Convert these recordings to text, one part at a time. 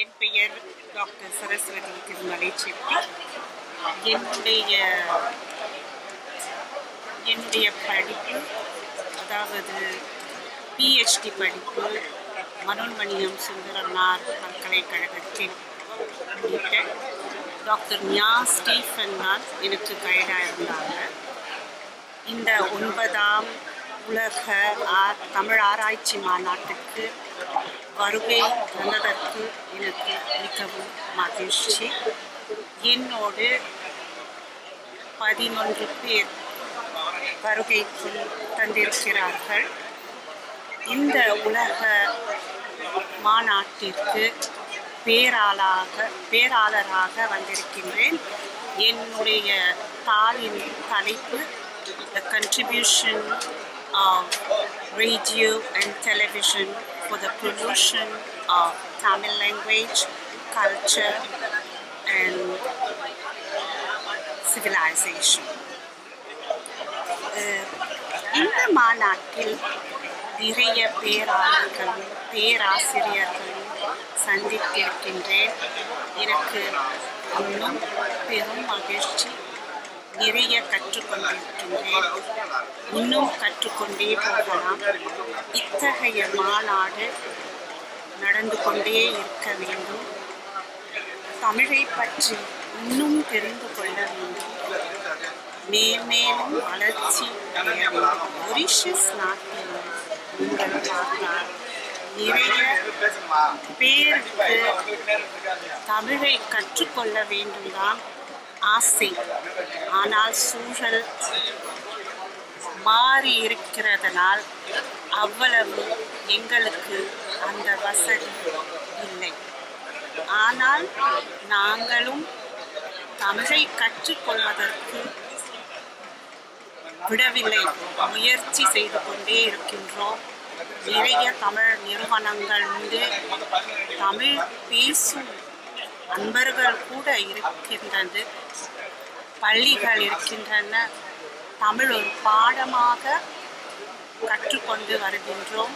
என் பெயர் டாக்டர் சரஸ்வதி திருமலை செட்டி. என்னுடைய படிப்பு, அதாவது பிஹெச்டி படிப்பு மனோன்மணியம் சுந்தரனார் பல்கலைக்கழகத்தில் முடித்தேன். டாக்டர் நியா ஸ்டீஃபன் தான் எனக்கு கைடாக இருந்தாங்க. இந்த 9ஆம் உலக தமிழ் ஆராய்ச்சி மாநாட்டுக்கு வருகை தந்ததற்கு எனக்கு மிகவும் மகிழ்ச்சி. என்னோடு 11 பேர் வருகை தந்திருக்கிறார்கள். இந்த உலக மாநாட்டிற்கு பேராளராக வந்திருக்கின்றேன். என்னுடைய தாளின் தலைப்பு The contribution of radio and television for the promotion of Tamil language, culture and civilization. இந்த மாநாட்டில் நிறைய பேராளர்களும் பேராசிரியர்களும் சந்தித்திருக்கின்றேன். எனக்கு இன்னும் பெரும் மகிழ்ச்சி. நிறைய கற்றுக்கொண்டிருக்கின்றேன். இன்னும் கற்றுக்கொண்டே போகலாம். இத்தகைய மாநாடு நடந்து கொண்டே இருக்க வேண்டும். தமிழை பற்றி இன்னும் தெரிந்து கொள்ள வேண்டும். மேலும் வளர்ச்சி அடைய வேண்டும். மொரிஷியஸ் நாட்டில் நீங்கள் பார்த்தால் நிறைய பேருக்கு தமிழை கற்றுக்கொள்ள வேண்டும்தான் ஆசை. ஆனால் சூழல் மாறி இருக்கிறதனால் அவ்வளவு எங்களுக்கு அந்த வசதி இல்லை. ஆனால் நாங்களும் தமிழை கற்றுக்கொள்வதற்கு விடவில்லை, முயற்சி செய்து கொண்டே இருக்கின்றோம். நிறைய தமிழ் நிறுவனங்கள் உண்டு. தமிழ் பேசும் அன்பர்கள் கூட இருக்கின்றது. பள்ளிகள் இருக்கின்றன. தமிழ் ஒரு பாடமாக கற்றுக்கொண்டு வருகின்றோம்.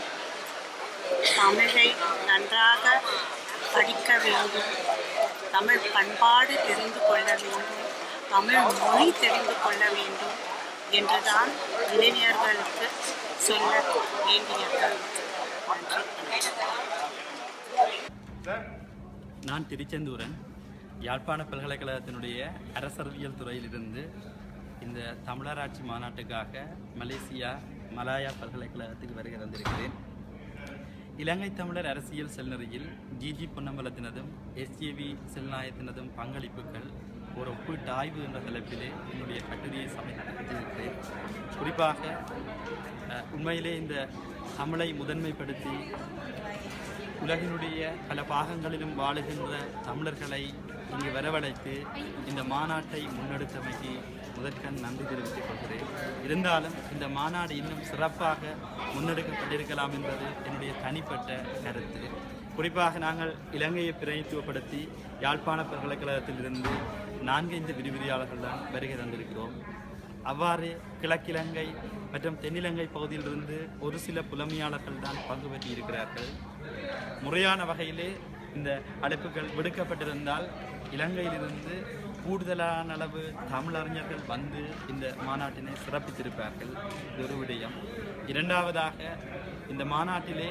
தமிழை நன்றாக படிக்க வேண்டும். தமிழ் பண்பாடு தெரிந்து கொள்ள வேண்டும். தமிழ் மொழி தெரிந்து கொள்ள வேண்டும் என்றுதான் இளைஞர்களுக்கு சொல்ல வேண்டியது. நான் திருச்செந்தூரன், யாழ்ப்பாண பல்கலைக்கழகத்தினுடைய அரசறிவியல் துறையிலிருந்து இந்த தமிழராட்சி மாநாட்டுக்காக மலாயா பல்கலைக்கழகத்தில் வருகை தந்திருக்கிறேன். இலங்கை தமிழர் அரசியல் செல்நெறியில் ஜிஜி பொன்னம்பலத்தினதும் எஸ்ஜேவி செல்நாயத்தினதும் பங்களிப்புகள் ஒரு ஒப்பீட்டு ஆய்வு என்ற தலைப்பிலே என்னுடைய கட்டுரையை சமர்ப்பித்திருக்கிறேன். குறிப்பாக உண்மையிலே இந்த தமிழை முதன்மைப்படுத்தி உலகினுடைய பல பாகங்களிலும் வாழுகின்ற தமிழர்களை இங்கு வரவழைத்து இந்த மாநாட்டை முன்னெடுத்தமைக்கு முதற்கண் நன்றி தெரிவித்துக் கொள்கிறேன். இருந்தாலும் இந்த மாநாடு இன்னும் சிறப்பாக முன்னெடுக்கப்பட்டிருக்கலாம் என்பது என்னுடைய தனிப்பட்ட கருத்து. குறிப்பாக நாங்கள் இலங்கையை பிரதிநிதித்துவப்படுத்தி யாழ்ப்பாண பல்கலைக்கழகத்திலிருந்து 4 விரிவுரையாளர்கள் தான் வருகை தந்திருக்கிறோம். அவ்வாறு கிழக்கிலங்கை மற்றும் தென்னிலங்கை பகுதியிலிருந்து ஒரு சில புலமையாளர்கள் தான் பங்கு பெற்று இருக்கிறார்கள். முறையான வகையிலே இந்த அழைப்புகள் விடுக்கப்பட்டிருந்தால் இலங்கையிலிருந்து கூடுதலான அளவு தமிழறிஞர்கள் வந்து இந்த மாநாட்டினை சிறப்பித்திருப்பார்கள். இது ஒரு விடயம். இரண்டாவதாக, இந்த மாநாட்டிலே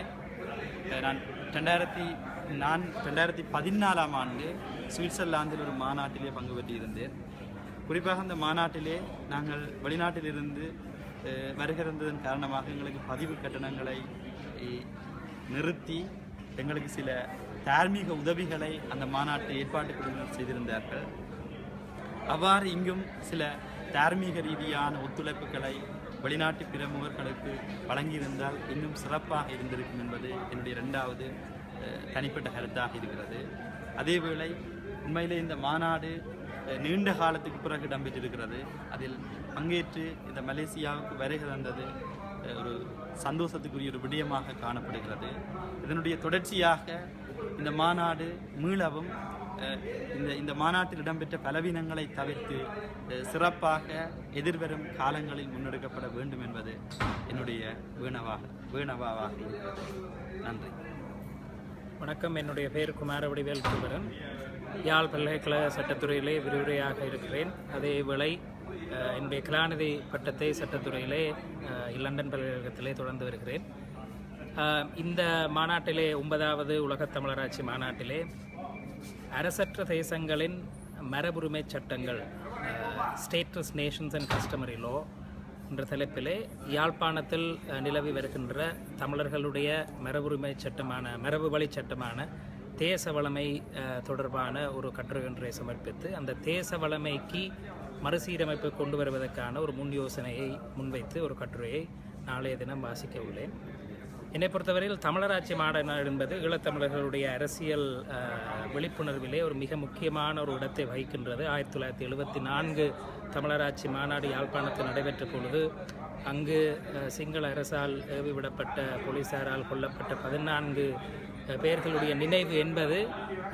நான் 2014ஆம் ஆண்டு சுவிட்சர்லாந்தில் ஒரு மாநாட்டிலே பங்கு பெற்றிருந்தேன். குறிப்பாக அந்த மாநாட்டிலே நாங்கள் வெளிநாட்டிலிருந்து வருகிறதன் காரணமாக எங்களுக்கு பதிவு கட்டணங்களை நிறுத்தி எங்களுக்கு சில தார்மீக உதவிகளை அந்த மாநாட்டு ஏற்பாட்டு குழுவினர் செய்திருந்தார்கள். அவ்வாறு இங்கும் சில தார்மீக ரீதியான ஒத்துழைப்புகளை வெளிநாட்டு பிரமுகர்களுக்கு வழங்கியிருந்தால் இன்னும் சிறப்பாக இருந்திருக்கும் என்பது என்னுடைய 2வது தனிப்பட்ட கருத்தாக இருக்கிறது. அதேவேளை உண்மையிலே இந்த மாநாடு நீண்ட காலத்துக்கு பிறகு இடம்பெற்றிருக்கிறது. அதில் பங்கேற்று இந்த மலேசியாவுக்கு வருகை தந்தது ஒரு சந்தோஷத்துக்குரிய ஒரு விடயமாக காணப்படுகிறது. இதனுடைய தொடர்ச்சியாக இந்த மாநாடு மீளவும் இந்த மாநாட்டில் இடம்பெற்ற பலவீனங்களை தவிர்த்து சிறப்பாக எதிர்வரும் காலங்களில் முன்னெடுக்கப்பட வேண்டும் என்பது என்னுடைய வேணவாக இருக்கிறது. நன்றி. வணக்கம். என்னுடைய பேர் குமாரவடிவேல் குமரன். யாழ் பல்கலைக்கழக சட்டத்துறையிலே விரிவுரையாக இருக்கிறேன். அதேவேளை என்னுடைய கலாநிதி பட்டத்தை சட்டத்துறையிலே லண்டன் பல்கலைக்கழகத்திலே தொடர்ந்து வருகிறேன். இந்த மாநாட்டிலே 9வது உலகத் தமிழராட்சி மாநாட்டிலே அரசற்ற தேசங்களின் மரபுரிமை சட்டங்கள், status Nations and customary low என்ற தலைப்பிலே யாழ்ப்பாணத்தில் நிலவி வருகின்ற தமிழர்களுடைய மரபுரிமை சட்டமான மரபு வழி சட்டமான தேச வளமை தொடர்பான ஒரு கட்டுரை ஒன்றை சமர்ப்பித்து அந்த தேச வளமைக்கு மறுசீரமைப்பு கொண்டு வருவதற்கான ஒரு முன் யோசனையை முன்வைத்து ஒரு கட்டுரையை நாளைய தினம் வாசிக்க உள்ளேன். என்னை பொறுத்தவரையில் தமிழராட்சி மாநாடு என்பது ஈழத்தமிழர்களுடைய அரசியல் விழிப்புணர்விலே ஒரு மிக முக்கியமான ஒரு இடத்தை வகிக்கின்றது. 1974 தமிழராட்சி மாநாடு யாழ்ப்பாணத்தில் நடைபெற்ற பொழுது அங்கு சிங்கள அரசால் ஏவிவிடப்பட்ட போலீசாரால் கொல்லப்பட்ட 14 பேர்களுடைய நினைவு என்பது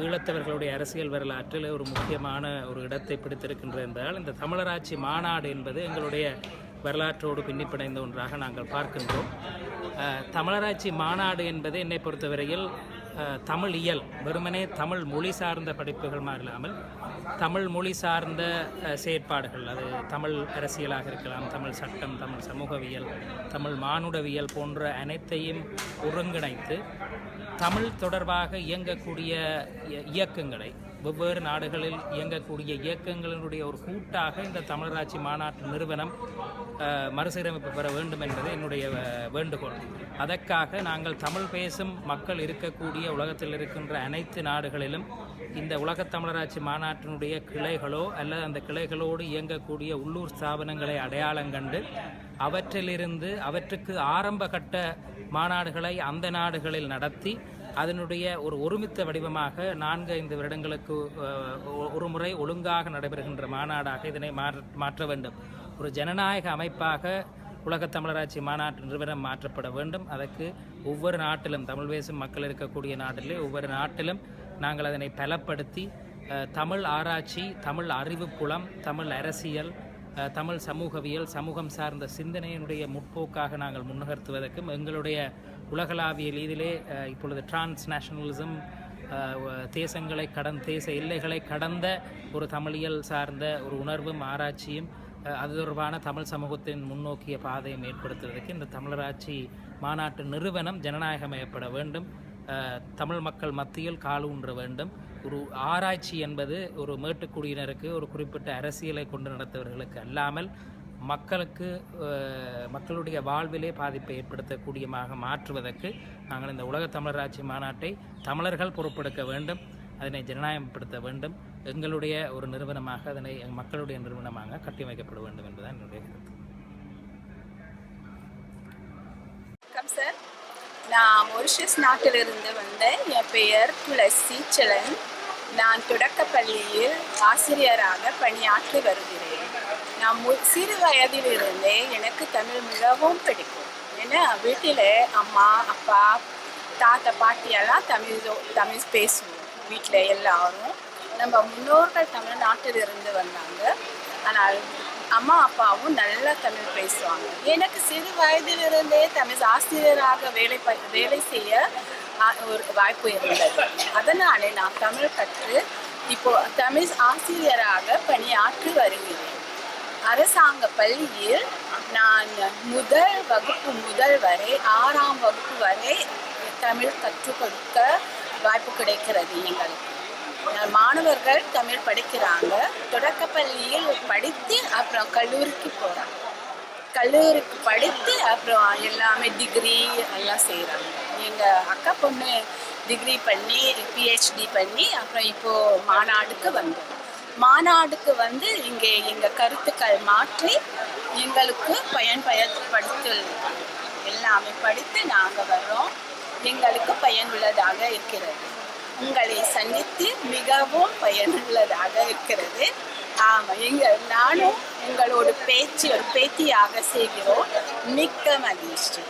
ஈழத்தவர்களுடைய அரசியல் வரலாற்றில் ஒரு முக்கியமான ஒரு இடத்தை பிடித்திருக்கின்றது என்றால் இந்த தமிழராட்சி மாநாடு என்பது எங்களுடைய வரலாற்றோடு பின்னிப்படைந்த ஒன்றாக நாங்கள் பார்க்கின்றோம். தமிழராட்சி மாநாடு என்பது என்னை பொறுத்தவரையில் தமிழ் இயல், வெறுமனே தமிழ் மொழி சார்ந்த படிப்புகள் இல்லாமல் தமிழ் மொழி சார்ந்த செயற்பாடுகள், அது தமிழ் அரசியலாக இருக்கலாம், தமிழ் சட்டம், தமிழ் சமூகவியல், தமிழ் மானுடவியல் போன்ற அனைத்தையும் ஒருங்கிணைத்து தமிழ் தொடர்பாக இயங்கக்கூடிய இயக்கங்களை, வெவ்வேறு நாடுகளில் இயங்கக்கூடிய இயக்கங்களினுடைய ஒரு கூட்டாக இந்த தமிழராட்சி மாநாட்டு நிறுவனம் மறுசீரமைப்பு பெற வேண்டும் என்பது என்னுடைய வேண்டுகோள். அதற்காக நாங்கள் தமிழ் பேசும் மக்கள் இருக்கக்கூடிய உலகத்தில் இருக்கின்ற அனைத்து நாடுகளிலும் இந்த உலகத் தமிழராட்சி மாநாட்டினுடைய கிளைகளோ அல்லது அந்த கிளைகளோடு இயங்கக்கூடிய உள்ளூர் ஸ்தாபனங்களை அடையாளம் கண்டு அவற்றிலிருந்து அவற்றுக்கு ஆரம்ப கட்ட மாநாடுகளை அந்த நாடுகளில் நடத்தி அதனுடைய ஒரு ஒருமித்த வடிவமாக 4-5 வருடங்களுக்கு ஒரு முறை ஒழுங்காக நடைபெறுகின்ற மாநாடாக இதனை மாற்ற வேண்டும். ஒரு ஜனநாயக அமைப்பாக உலகத் தமிழராட்சி மாநாட்டு நிறுவனம் மாற்றப்பட வேண்டும். அதற்கு ஒவ்வொரு நாட்டிலும், தமிழ் பேசும் மக்கள் இருக்கக்கூடிய நாட்டிலே ஒவ்வொரு நாட்டிலும் நாங்கள் அதனை பலப்படுத்தி தமிழ் ஆராய்ச்சி, தமிழ் அறிவு புலம், தமிழ் அரசியல், தமிழ் சமூகவியல், சமூகம் சார்ந்த சிந்தனையினுடைய முற்போக்காக நாங்கள் முன்னகர்த்துவதற்கும் எங்களுடைய உலகளாவிய ரீதியிலே இப்பொழுது டிரான்ஸ்நேஷனலிசம், தேசங்களை தேச எல்லைகளை கடந்த ஒரு தமிழியல் சார்ந்த ஒரு உணர்வும் ஆராய்ச்சியும் அது தொடர்பான தமிழ் சமூகத்தின் முன்னோக்கிய பாதையை ஏற்படுத்துவதற்கு இந்த தமிழராட்சி மாநாட்டு நிறுவனம் ஜனநாயகமயப்பட வேண்டும். தமிழ் மக்கள் மத்தியில் காலூன்ற வேண்டும். ஒரு ஆராய்ச்சி என்பது ஒரு மேட்டுக்குடியினருக்கு, ஒரு குறிப்பிட்ட அரசியலை கொண்டு நடத்தவர்களுக்கு அல்லாமல் மக்களுக்கு, மக்களுடைய வாழ்விலே பாதிப்பை ஏற்படுத்தக்கூடியமாக மாற்றுவதற்கு நாங்கள் இந்த உலக தமிழராட்சி மாநாட்டை தமிழர்கள் பொறுப்பெடுக்க வேண்டும். அதனை ஜனநாயகப்படுத்த வேண்டும். எங்களுடைய ஒரு நிறுவனமாக, அதனை மக்களுடைய நிறுவனமாக கட்டியமைக்கப்பட வேண்டும் என்பதுதான் என்னுடைய கருத்து. சார், நான் மொரிஷியஸ் நாட்டிலிருந்து வந்தேன். என் பெயர் துளசி செலன். நான் தொடக்கப்பள்ளியில் ஆசிரியராக பணியாற்றி வருகிறேன். நான் சிறு வயதிலிருந்தே எனக்கு தமிழ் மிகவும் பிடிக்கும். ஏன்னா வீட்டில் அம்மா, அப்பா, தாத்தா, பாட்டியெல்லாம் தமிழ் பேசுவோம். வீட்டில் எல்லாரும் நம்ம முன்னோர்கள் தமிழ்நாட்டிலிருந்து வந்தாங்க. ஆனால் அம்மா அப்பாவும் நல்லா தமிழ் பேசுவாங்க. எனக்கு சிறு வயதிலிருந்தே தமிழ் ஆசிரியராக வேலை செய்ய ஒரு வாய்ப்பு இருந்தது. அதனாலே நான் தமிழ் கற்று இப்போ தமிழ் ஆசிரியராக பணியாற்றி வருகிறேன். அரசாங்க பள்ளியில் நான் முதல் வகுப்பு முதல் வரை 6ஆம் வகுப்பு வரை தமிழ் கற்றுக் கொடுக்க வாய்ப்பு கிடைக்கிறது எங்களுக்கு. மாணவர்கள் தமிழ் படிக்கிறாங்க. தொடக்கப்பள்ளியில் படித்து அப்புறம் கல்லூரிக்கு போகிறாங்க. கல்லூரிக்கு படித்து அப்புறம் எல்லாமே டிகிரி எல்லாம் செய்கிறாங்க. எங்கள் அக்கா பொண்ணு டிகிரி பண்ணி PhD பண்ணி அப்புறம் இப்போது மாநாடுக்கு வந்து இங்கே எங்கள் கருத்துக்கள் மாற்றி எங்களுக்கு பயன்படுத்த எல்லாமே படித்து நாங்கள் வர்றோம். எங்களுக்கு பயனுள்ளதாக இருக்கிறது. உங்களை சந்தித்து மிகவும் பயனுள்ளதாக இருக்கிறது. ஆமாம், நானும் உங்களோட ஒரு பேத்தியாக செய்கிறோம். மிக்க மகிழ்ச்சி.